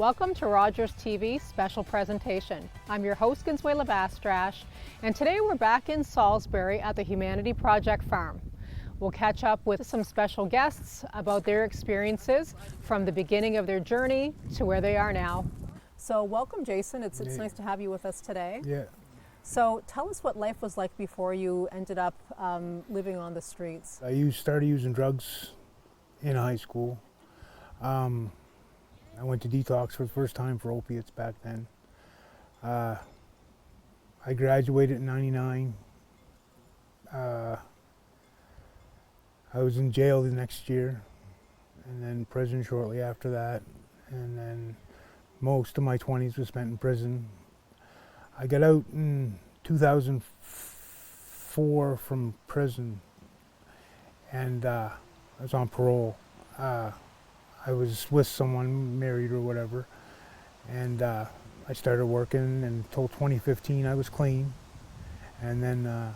Welcome to Rogers TV's special presentation. I'm your host, Consuela Bastrash, and today we're back in Salisbury at the Humanity Project Farm. We'll catch up with some special guests about their experiences from the beginning of their journey to where they are now. So welcome, Jason. It's nice to have you with us today. Yeah. So tell us what life was like before you ended up living on the streets. I started using drugs in high school. I went to detox for the first time for opiates back then. I graduated in '99. I was in jail the next year, and then prison shortly after that, and then most of my 20s was spent in prison. I got out in 2004 from prison, and I was on parole. I was with someone, married or whatever, and I started working, and until 2015 I was clean, and then I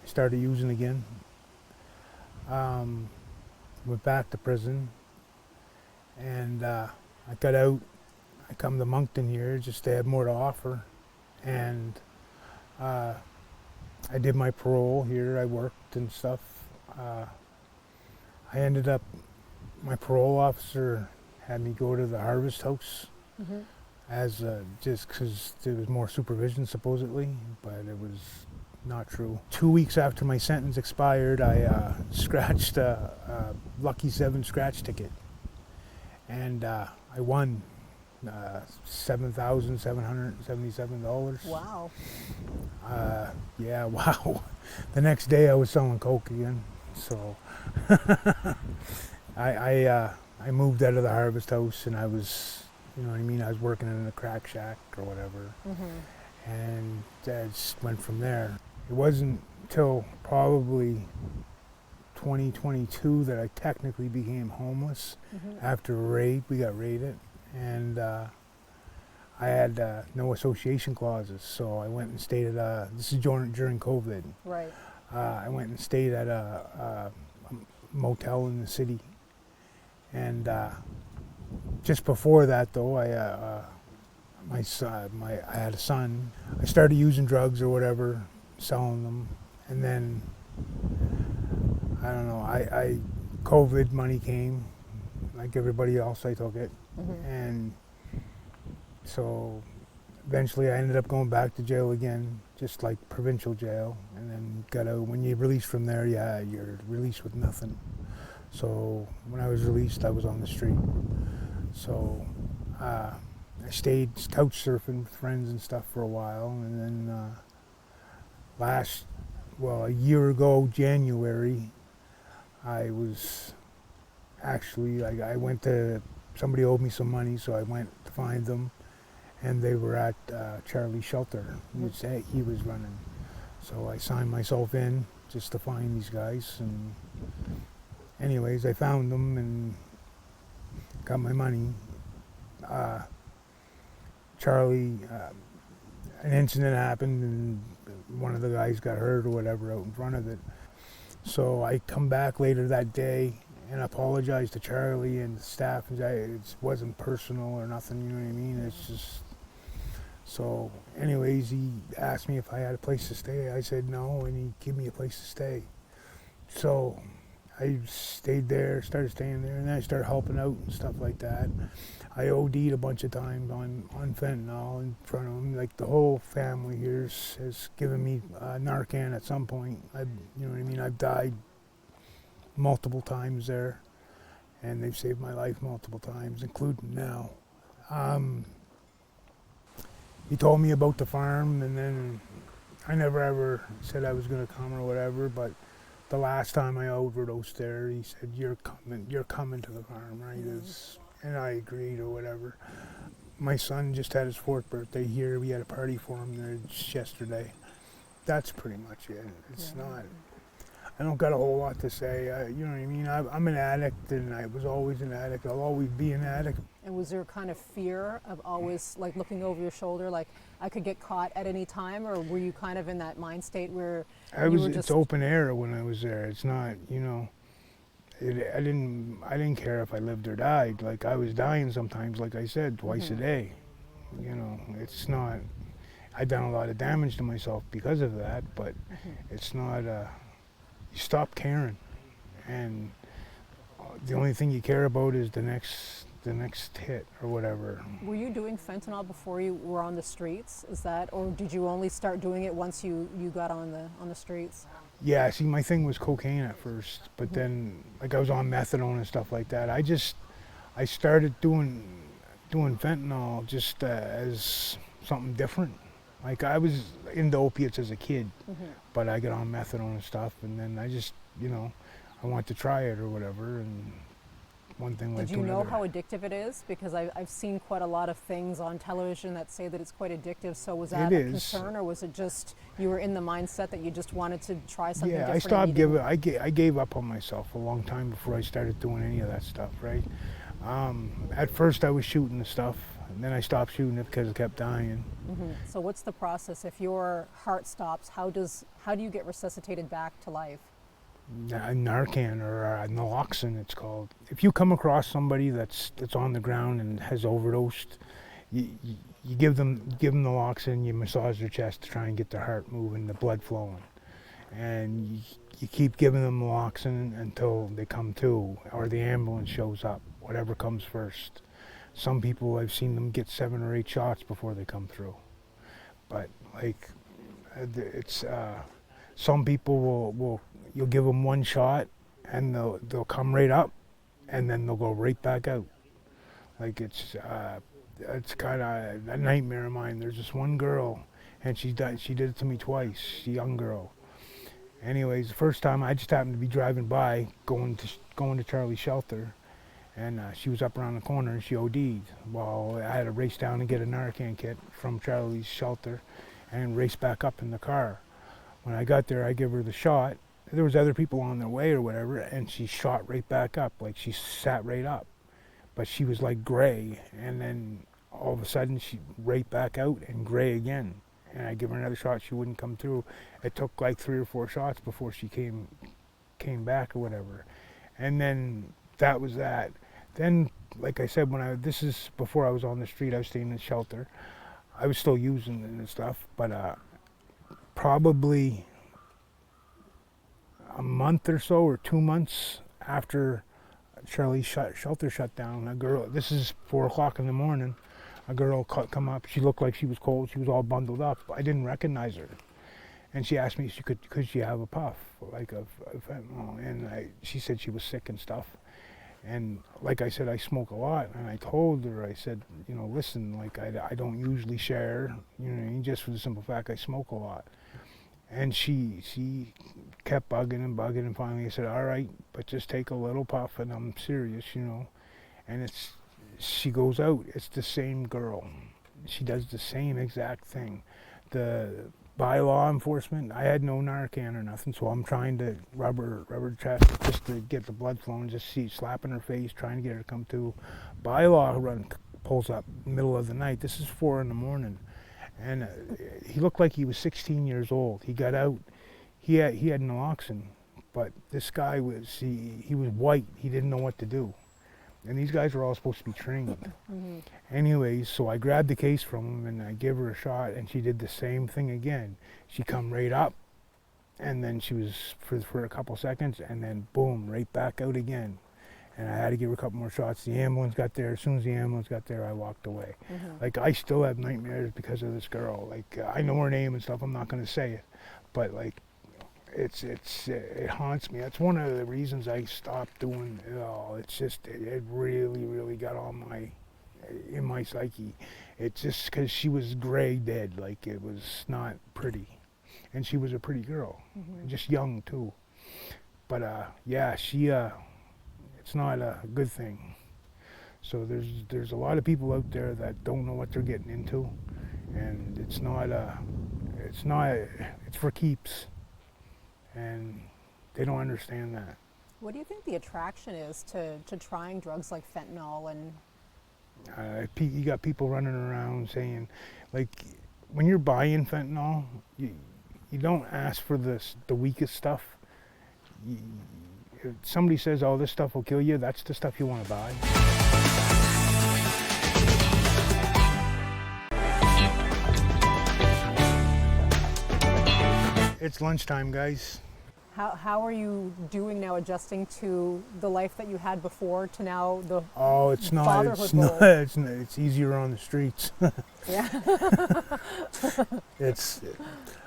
started using again. Went back to prison, and I got out. I come to Moncton here just to have more to offer, and I did my parole here. I worked and stuff. I ended up, my parole officer had me go to the Harvest House as just because there was more supervision supposedly, but it was not true. 2 weeks after my sentence expired, I scratched a Lucky 7 scratch ticket, and I won $7,777. Wow. Yeah, wow. The next day I was selling coke again, so I moved out of the Harvest House, and I was, you know what I mean, I was working in a crack shack or whatever, and I just went from there. It wasn't until probably 2022 that I technically became homeless after a raid. We got raided, and I had no association clauses, so I went and stayed at this is during COVID. Right. I went and stayed at a motel in the city, and just before that, though, I had a son. I started using drugs or whatever, selling them, and then I don't know. COVID money came, like everybody else. I took it, and so eventually I ended up going back to jail again, just like provincial jail, and then got out. When you're released from there, yeah, you're released with nothing. So when I was released, I was on the street. So I stayed couch surfing with friends and stuff for a while, and then a year ago, January, I was actually, I went to, somebody owed me some money, so I went to find them, and they were at Charlie's shelter. He was running. So I signed myself in just to find these guys, and anyways, I found them and got my money. Charlie, an incident happened, and one of the guys got hurt or whatever out in front of it. So I come back later that day and apologize to Charlie and the staff, and it wasn't personal or nothing, you know what I mean? It's just, so anyways, he asked me if I had a place to stay. I said no, and he gave me a place to stay. So I stayed there, started staying there, and then I started helping out and stuff like that. I OD'd a bunch of times on fentanyl in front of them. Like the whole family here has given me Narcan at some point. You know what I mean? I've died multiple times there, and they've saved my life multiple times, including now. He told me about the farm, and then I never ever said I was going to come or whatever, but the last time I overdosed there, he said, you're coming to the farm, right? And I agreed or whatever. My son just had his 4th birthday here. We had a party for him there just yesterday. That's pretty much it. It's not, I don't got a whole lot to say. You know what I mean? I'm an addict, and I was always an addict. I'll always be an addict. And was there kind of fear of always like looking over your shoulder, like I could get caught at any time, or were you kind of in that mind state where it's open air when I was there. It's not, you know, I didn't care if I lived or died. Like I was dying sometimes, like I said, twice a day. You know, it's not. I done a lot of damage to myself because of that, but it's not. You stop caring, and the only thing you care about is the next hit or whatever. Were you doing fentanyl before you were on the streets? Is that, or did you only start doing it once you got on the streets? Yeah, see, my thing was cocaine at first, but then like I was on methadone and stuff like that. I started doing fentanyl just as something different. Like I was into opiates as a kid, but I got on methadone and stuff, and then I just, you know, I wanted to try it or whatever, and one thing led Did to you know another. how addictive it is? Because I've seen quite a lot of things on television that say that it's quite addictive. So was that It a is. concern, or was it just you were in the mindset that you just wanted to try something Yeah, different? I stopped and you didn't- giving. I gave up on myself a long time before I started doing any of that stuff. Right. At first, I was shooting the stuff, and then I stopped shooting it because it kept dying. So what's the process? If your heart stops, how do you get resuscitated back to life? Narcan or naloxone, it's called. If you come across somebody that's on the ground and has overdosed, you give them naloxone. You massage their chest to try and get their heart moving, the blood flowing, and you keep giving them naloxone until they come to, or the ambulance shows up, whatever comes first. Some people, I've seen them get 7 or 8 shots before they come through, but like it's some people will you'll give them one shot and they'll come right up and then they'll go right back out. Like it's kind of a nightmare of mine. There's this one girl, and she did it to me twice. She's a young girl. Anyways, the first time I just happened to be driving by, going to Charlie's shelter, and she was up around the corner and she OD'd. Well, I had to race down and get a Narcan kit from Charlie's shelter, and race back up in the car. When I got there, I give her the shot. There was other people on their way or whatever, and she shot right back up, like she sat right up. But she was like gray, and then all of a sudden she right back out and gray again. And I give her another shot, she wouldn't come through. It took like 3 or 4 shots before she came back or whatever. And then that was that. Then, like I said, this is before I was on the street, I was staying in the shelter. I was still using it and stuff, but probably a month or so or 2 months after Charlie's shelter shut down, a girl, this is 4 o'clock in the morning, a girl come up. She looked like she was cold. She was all bundled up. I didn't recognize her. And she asked me if could she have a puff, like a fentanyl. And she said she was sick and stuff. And like I said, I smoke a lot. And I told her, I said, you know, listen, like I don't usually share, you know, just for the simple fact I smoke a lot. And she kept bugging, and finally I said, all right, but just take a little puff, and I'm serious, you know. And she goes out, it's the same girl. She does the same exact thing. By law enforcement, I had no Narcan or nothing, so I'm trying to rub her chest just to get the blood flowing, just slapping her face, trying to get her to come to. By law pulls up middle of the night. This is 4 in the morning. And he looked like he was 16 years old. He got out. He had naloxone, but this guy he was white. He didn't know what to do. And these guys are all supposed to be trained. Anyways, so I grabbed the case from him and I gave her a shot, and she did the same thing again. She come right up, and then she was for a couple seconds, and then boom, right back out again. And I had to give her a couple more shots. The ambulance got there. As soon as the ambulance got there, I walked away. Like, I still have nightmares because of this girl. Like, I know her name and stuff. I'm not going to say it. But, like, it haunts me. That's one of the reasons I stopped doing it all. It's just, it really, really got on in my psyche. It's just because she was gray dead. Like, it was not pretty. And she was a pretty girl. And just young, too. But, yeah, it's not a good thing. So there's a lot of people out there that don't know what they're getting into, and it's for keeps, and they don't understand that. What do you think the attraction is to trying drugs like fentanyl? And You got people running around saying, like, when you're buying fentanyl, you don't ask for the weakest stuff. if somebody says, oh, this stuff will kill you, that's the stuff you want to buy. It's lunchtime, guys. How are you doing now, adjusting to the life that you had before to now the Oh, it's not. fatherhood It's role? not. It's easier on the streets. Yeah. It's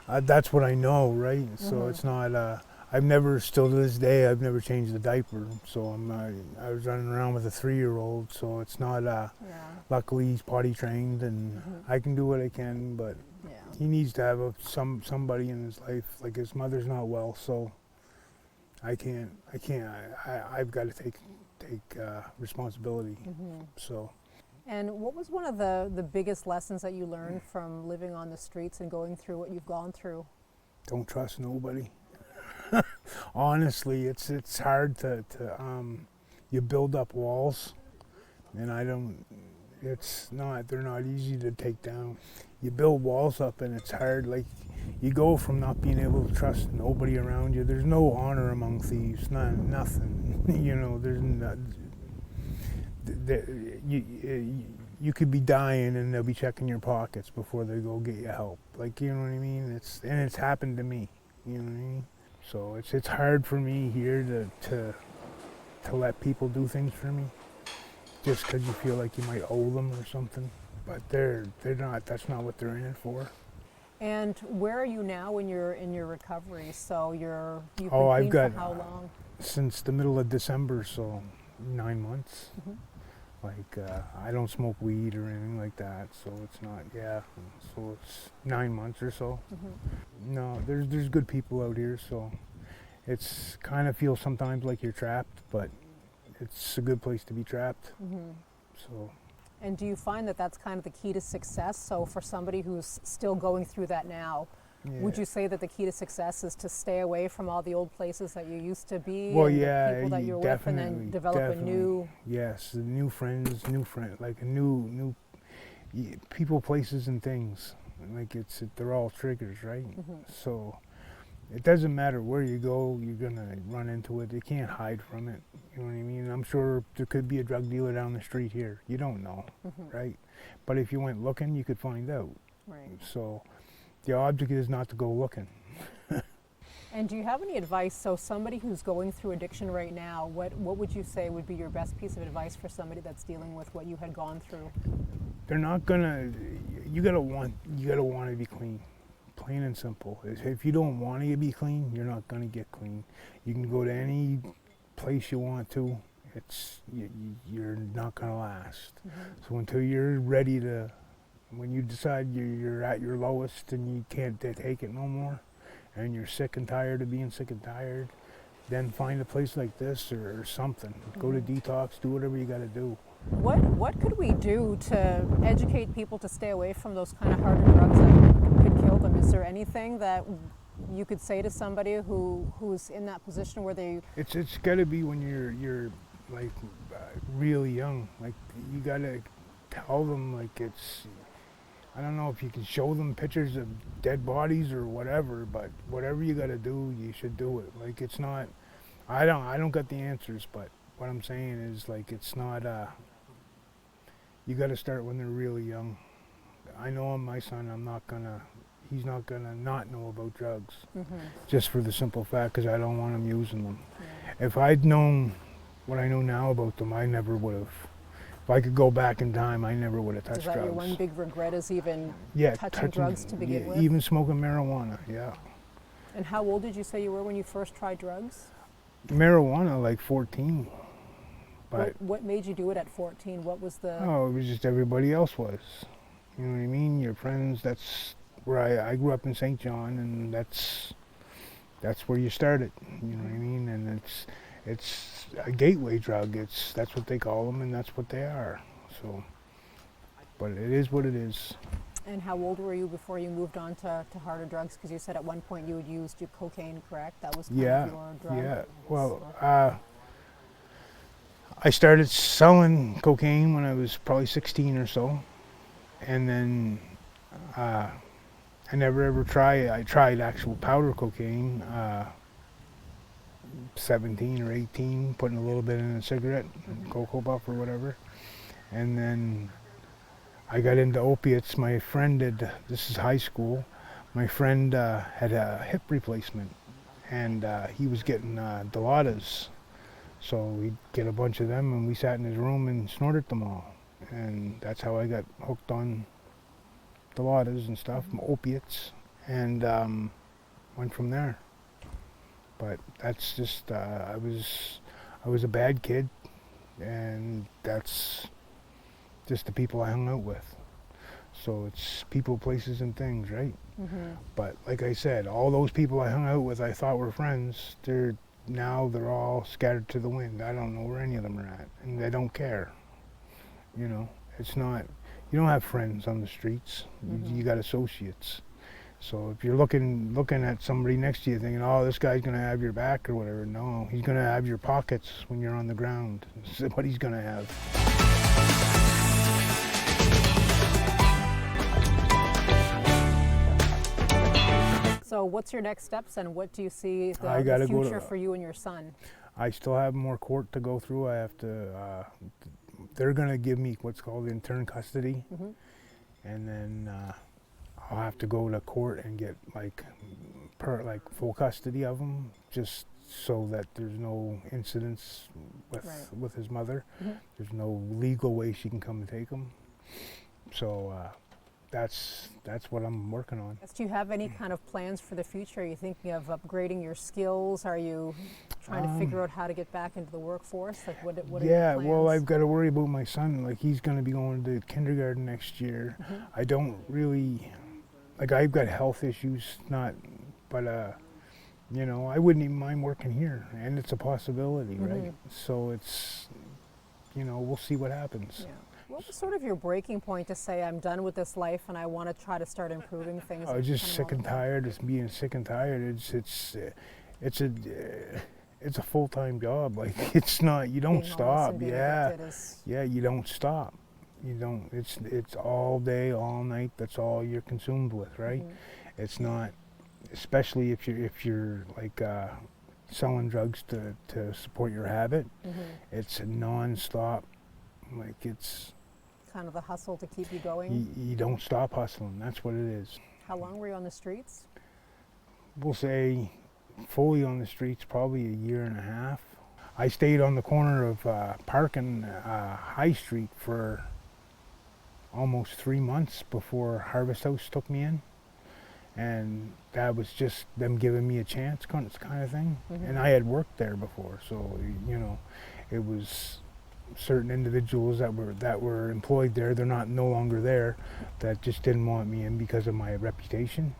that's what I know, right? So it's not. I've never, still to this day, I've never changed the diaper. So I was running around with a 3-year-old. So it's not. Yeah. Luckily, he's potty trained, and I can do what I can. But Yeah. he needs to have somebody in his life. Like his mother's not well, so I can't. I've got to take responsibility. So. And what was one of the biggest lessons that you learned from living on the streets and going through what you've gone through? Don't trust nobody. Honestly, it's hard to you build up walls, and they're not easy to take down. You build walls up and it's hard. Like, you go from not being able to trust nobody around you. There's no honor among thieves, nothing. You know, you could be dying and they'll be checking your pockets before they go get you help. Like, you know what I mean? It's happened to me. You know what I mean? So it's hard for me here to let people do things for me, just because you feel like you might owe them or something. But they're not. That's not what they're in it for. And where are you now in your recovery? So you've been I've clean got for how long? Since the middle of December, so 9 months. Like, I don't smoke weed or anything like that, so it's not, so it's 9 months or so. No, there's good people out here, so it's kind of feels sometimes like you're trapped, but it's a good place to be trapped. So. And do you find that that's kind of the key to success? So for somebody who's still going through that now, would you say that the key to success is to stay away from all the old places that you used to be, Well, and yeah, the people that you're with, and then develop a new? Yes, new friends, like a new people, places, and things. Like they're all triggers, right? So it doesn't matter where you go, you're gonna run into it. You can't hide from it. You know what I mean? I'm sure there could be a drug dealer down the street here. You don't know, right? But if you went looking, you could find out. Right. So the object is not to go looking. And do you have any advice? So somebody who's going through addiction right now, what would you say would be your best piece of advice for somebody that's dealing with what you had gone through? They're not gonna. You gotta want to be clean, plain and simple. If you don't want to be clean, you're not gonna get clean. You can go to any place you want to. You're not gonna last. So until you're ready to. When you decide you're at your lowest and you can't take it no more, and you're sick and tired of being sick and tired, then find a place like this or something. Go to detox, do whatever you got to do. What could we do to educate people to stay away from those kind of harder drugs that could kill them? Is there anything that you could say to somebody who's in that position where they? It's got to be when you're like really young. Like, you got to tell them, like, it's. I don't know if you can show them pictures of dead bodies or whatever, but whatever you got to do, you should do it. Like, it's not. I don't got the answers, but what I'm saying is, like, it's not. You got to start when they're really young. I know my son. He's not gonna not know about drugs, just for the simple fact because I don't want him using them. If I'd known what I know now about them, I never would have. If I could go back in time, I never would have touched drugs. Is that your one big regret, is even touching drugs to begin with? Even smoking marijuana, yeah. And how old did you say you were when you first tried drugs? Marijuana, like 14. But what made you do it at 14? What was the... Oh, it was just everybody else was. You know what I mean? Your friends, that's where I grew up in St. John, and that's where you started. You know what I mean? And it's a gateway drug. That's what they call them, and that's what they are. So, but it is what it is. And how old were you before you moved on to harder drugs? Because you said at one point you had used your cocaine, correct? That was kind of your drug. Yeah. Well, I started selling cocaine when I was probably 16 or so, and then I never ever tried. I tried actual powder cocaine 17 or 18, putting a little bit in a cigarette, Cocoa Puff or whatever. And then I got into opiates. My friend did, this is high school, my friend had a hip replacement, and he was getting Dilaudid. So we'd get a bunch of them, and we sat in his room and snorted them all. And that's how I got hooked on Dilaudid and stuff, opiates, and went from there. But that's just, I was a bad kid, and that's just the people I hung out with. So it's people, places, and things, right? But like I said, all those people I hung out with, I thought were friends, they're all scattered to the wind. I don't know where any of them are at, and they don't care. You know, it's not, you don't have friends on the streets. You got associates. So if you're looking at somebody next to you thinking, oh, this guy's going to have your back or whatever, no, he's going to have your pockets when you're on the ground. That's what he's going to have. So what's your next steps, and what do you see the future for you and your son? I still have more court to go through. I have to, they're going to give me what's called intern custody, and then I'll have to go to court and get like full custody of him, just so that there's no incidents with his mother. There's no legal way she can come and take him. So that's what I'm working on. Do you have any kind of plans for the future? Are you thinking of upgrading your skills? Are you trying to figure out how to get back into the workforce? Like what are your plans? Well, I've got to worry about my son. Like, he's going to be going to kindergarten next year. I don't really, like, I've got health issues, but you know, I wouldn't even mind working here, and it's a possibility, right? So it's, you know, we'll see what happens. Yeah. What was sort of your breaking point to say, I'm done with this life and I want to try to start improving things? I was just sick and tired, just being sick and tired. It's a full-time job. Like, it's not, you don't stop. Yeah, you don't stop. You don't, it's all day, all night. That's all you're consumed with, right? It's not, especially if you're like selling drugs to support your habit. It's non-stop. Like, it's kind of the hustle to keep you going. You don't stop hustling. That's what it is. How long were you on the streets? We'll say fully on the streets probably a year and a half. I stayed on the corner of Park and High Street for almost 3 months before Harvest House took me in, and that was just them giving me a chance kind of thing. And I had worked there before, so you know, it was certain individuals that were employed there, they're no longer there, that just didn't want me in because of my reputation.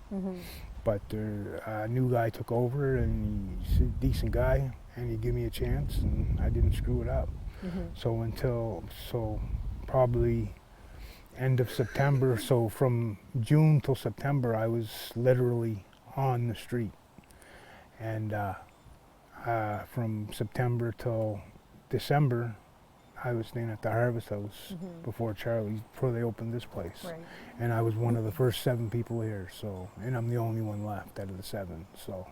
But a new guy took over, and he's a decent guy, and he gave me a chance, and I didn't screw it up. So probably end of September, so from June till September I was literally on the street, and from September till December I was staying at the Harvest House before they opened this place. And I was one of the first 7 people here, so, and I'm the only one left out of the 7, so.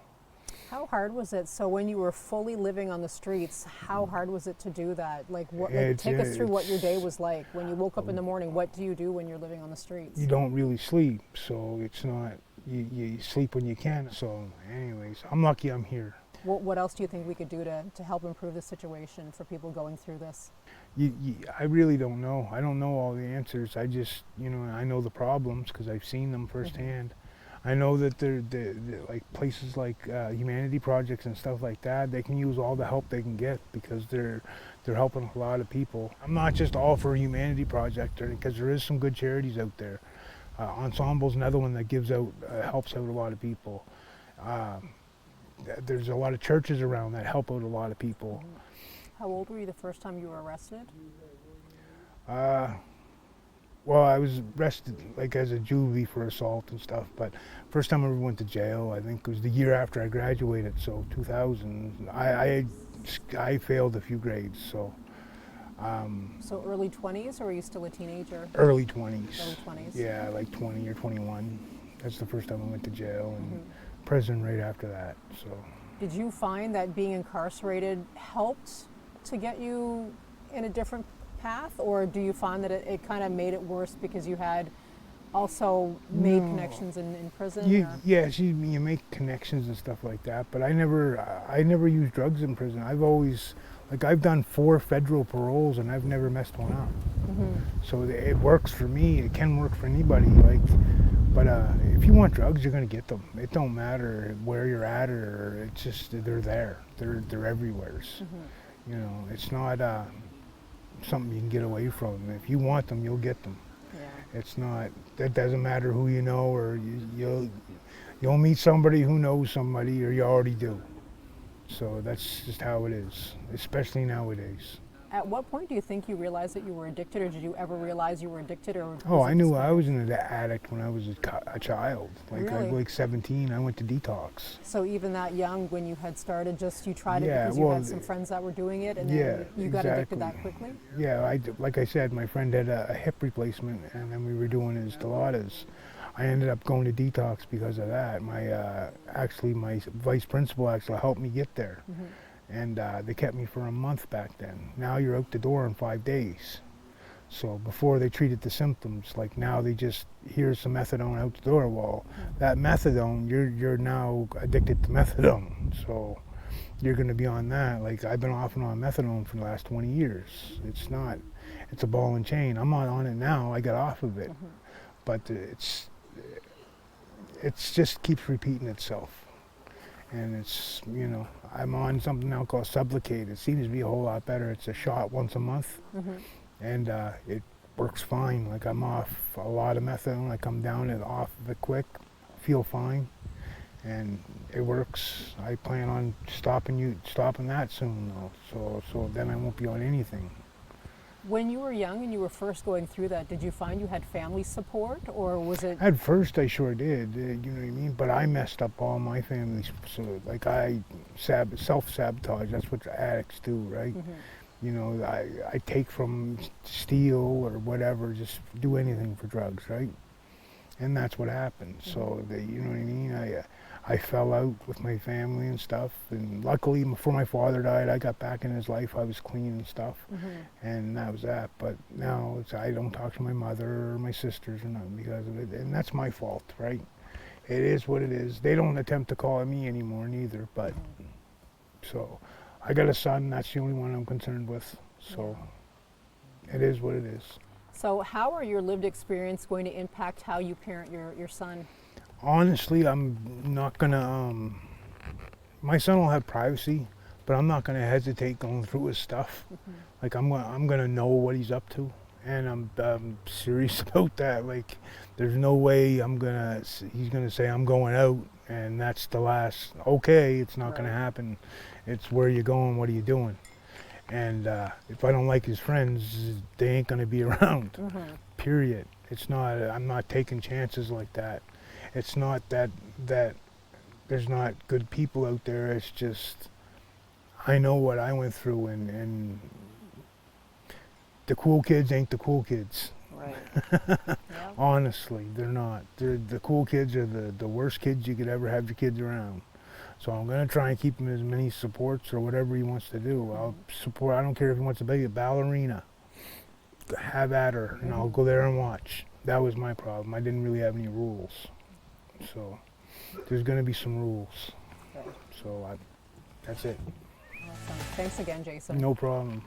How hard was it? So when you were fully living on the streets, how hard was it to do that? Like, take us through what your day was like. When you woke up in the morning, what do you do when you're living on the streets? You don't really sleep, so it's not, you sleep when you can. So anyways, I'm lucky I'm here. What else do you think we could do to help improve the situation for people going through this? I really don't know. I don't know all the answers. I just, you know, I know the problems because I've seen them firsthand. I know that they're like places like Humanity Projects and stuff like that, they can use all the help they can get because they're helping a lot of people. I'm not just all for Humanity Project, because there is some good charities out there. Ensemble's another one that gives out, helps out a lot of people. There's a lot of churches around that help out a lot of people. How old were you the first time you were arrested? Well, I was arrested like as a juvie for assault and stuff, but first time I ever went to jail, I think, was the year after I graduated, so 2000. I failed a few grades, so. So early 20s, or were you still a teenager? Early 20s. Early 20s. Yeah, like 20 or 21. That's the first time I went to jail, and prison right after that, so. Did you find that being incarcerated helped to get you in a different path, or do you find that it kind of made it worse because you had also made connections in prison? You make connections and stuff like that, but I never used drugs in prison. I've done 4 federal paroles and I've never messed one up. So it works for me. It can work for anybody. But if you want drugs, you're gonna get them. It don't matter where you're at, or it's just they're there. They're everywhere. You know, it's not something you can get away from. If you want them, you'll get them. Yeah. It's not. That doesn't matter who you know, or you'll meet somebody who knows somebody, or you already do. So that's just how it is, especially nowadays. At what point do you think you realized that you were addicted, or did you ever realize you were addicted? Or Oh, I knew I was an addict when I was a child. Really? Like 17, I went to detox. So even that young, when you had started, just you tried it Yeah, because you well, had some friends that were doing it, and yeah, then you got addicted exactly. that quickly? Yeah, like I said, my friend had a hip replacement, and then we were doing his Dilaudid. I ended up going to detox because of that. My vice principal actually helped me get there. And they kept me for a month back then. Now you're out the door in 5 days. So before they treated the symptoms, like now they just, here's some methadone out the door. Well, that methadone, you're now addicted to methadone. So you're gonna be on that. Like I've been off and on methadone for the last 20 years. It's a ball and chain. I'm not on it now, I got off of it. But it's just keeps repeating itself. And it's, I'm on something now called Sublocade. It seems to be a whole lot better. It's a shot once a month, and it works fine. Like I'm off a lot of methadone. I come down and off of it quick, feel fine, and it works. I plan on stopping that soon though. So then I won't be on anything. When you were young and you were first going through that, did you find you had family support, or was it? At first I sure did, you know what I mean? But I messed up all my family, so like I self-sabotage, that's what addicts do, right? You know, I take from steal or whatever, just do anything for drugs, right? And that's what happened. So, you know what I mean? I fell out with my family and stuff, and luckily before my father died, I got back in his life. I was clean and stuff, and that was that. But now I don't talk to my mother or my sisters or nothing because of it, and that's my fault, right? It is what it is. They don't attempt to call me anymore neither, but so I got a son, that's the only one I'm concerned with, so it is what it is. So how are your lived experience going to impact how you parent your son? Honestly, I'm not gonna, my son will have privacy, but I'm not gonna hesitate going through his stuff. Like I'm gonna know what he's up to, and I'm serious about that. Like there's no way he's gonna say I'm going out, and that's the last, okay, it's not gonna happen. It's where you going, what are you doing? And if I don't like his friends, they ain't gonna be around, period. It's not, I'm not taking chances like that. It's not that there's not good people out there. It's just I know what I went through, and the cool kids ain't the cool kids. Right. Honestly, they're not. The cool kids are the worst kids you could ever have your kids around. So I'm gonna try and keep him as many supports or whatever he wants to do. I'll support. I don't care if he wants to be a ballerina. Have at her, and I'll go there and watch. That was my problem. I didn't really have any rules. So there's going to be some rules. Okay. So that's it. Awesome. Thanks again, Jason. No problem.